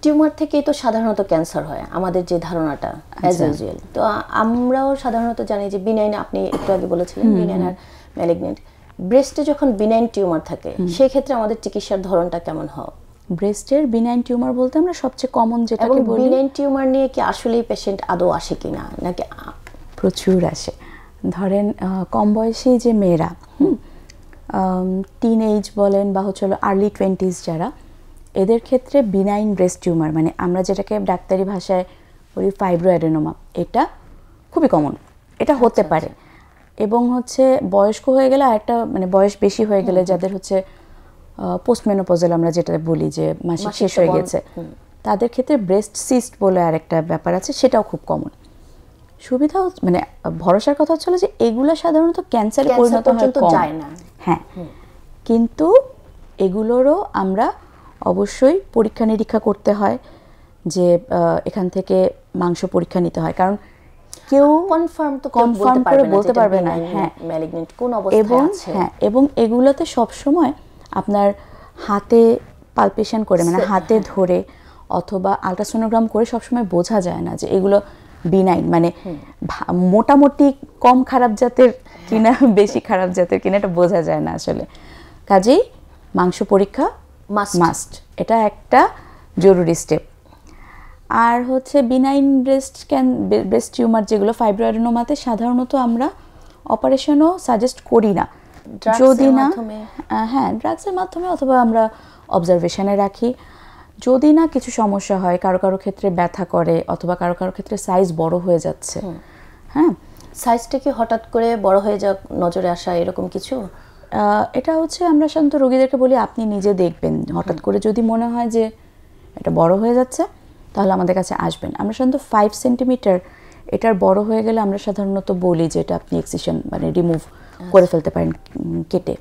Tumour থেকেই তো সাধারণত ক্যান্সার হয় আমাদের যে ধারণাটা অ্যাজ ইউজুয়াল। তো আমরাও সাধারণত জানি যে বিনাইন, আপনি একটু আগে বলেছিলেন বিনাইন আর ম্যালিগনেন্ট। ব্রেস্টে যখন বিনাইন টিউমার থাকে সেই ক্ষেত্রে আমাদের চিকিৎসার ধরনটা কেমন হয়? ব্রেস্টের বিনাইন টিউমার বলতে আমরা সবচেয়ে কমন যেটাকে বলি, বিনাইন টিউমার নিয়ে কি আসলেই পেশেন্ট আদৌ আসে কিনা, নাকি? প্রচুর আসে। ধরেন কম বয়সী যে মেয়েরা, টিন এজ বলেন বা হচ্ছে আর্লি 20s যারা, এদের ক্ষেত্রে বিনাইন ব্রেস্ট টিউমার, মানে আমরা যেটাকে ডাক্তারি ভাষায় বলি ফাইব্রোঅ্যাডেনোমা, এটা খুবই কমন, এটা হতে পারে। এবং হচ্ছে বয়স্ক হয়ে গেলে আরেকটা, মানে বয়স বেশি হয়ে গেলে যাদের হচ্ছে পোস্টমেনোপজাল আমরা যেটা বলি যে মাসিক শেষ হয়ে গেছে, তাদের ক্ষেত্রে ব্রেস্ট সিস্ট বলে আরেকটা ব্যাপার আছে, সেটাও খুব কমন। সুবিধা মানে ভরসার কথা হচ্ছে যে এগুলো সাধারণত ক্যান্সারে পরিণত হয় না, হ্যাঁ, কিন্তু এগুলোরও আমরা অবশ্যই পরীক্ষা নিরীক্ষা করতে হয়, যে এখান থেকে মাংস পরীক্ষা নিতে হয়, কারণ কেউ কনফার্ম করে বলতে পারবে না হ্যাঁ ম্যালিগনেন্ট কোন অবস্থায় আছে। হ্যাঁ, এবং এগুলোতে সবসময় আপনার হাতে পালপেশন করে, মানে হাতে ধরে অথবা আলট্রাসোনোগ্রাম করে সবসময় বোঝা যায় না যে এগুলো বিনাইন, মানে মোটামুটি কম খারাপ জাতের কিনা বেশি খারাপ জাতের কিনা এটা বোঝা যায় না আসলে। কাজেই মাংস পরীক্ষা মাস্ট, এটা একটা জরুরি স্টেপ। আর হচ্ছে বিনাইন ব্রেস্ট টিউমার যেগুলো ফাইব্রোঅ্যাডেনোমাতে সাধারণত আমরা অপারেশনও সাজেস্ট করি না, যদি না হ্যাঁ ড্রাগসের মাধ্যমে অথবা আমরা অবজারভেশনে রাখি। যদি না কিছু সমস্যা হয়, কারো কারো ক্ষেত্রে ব্যথা করে অথবা কারো কারো ক্ষেত্রে সাইজ বড় হয়ে যাচ্ছে, হ্যাঁ, সাইজটা কি হঠাৎ করে বড় হয়ে যাক নজরে আসা এরকম কিছু? এটা হচ্ছে আমরা সাধারণত রোগীদেরকে বলি আপনি নিজে দেখবেন, হঠাৎ করে যদি মনে হয় যে এটা বড় হয়ে যাচ্ছে তাহলে আমাদের কাছে আসবেন। আমরা সাধারণত 5 সেন্টিমিটার এটার বড় হয়ে গেলে আমরা সাধারণত বলি যে এটা আপনি এক্সিশন মানে রিমুভ করে ফেলতে পারেন কেটে।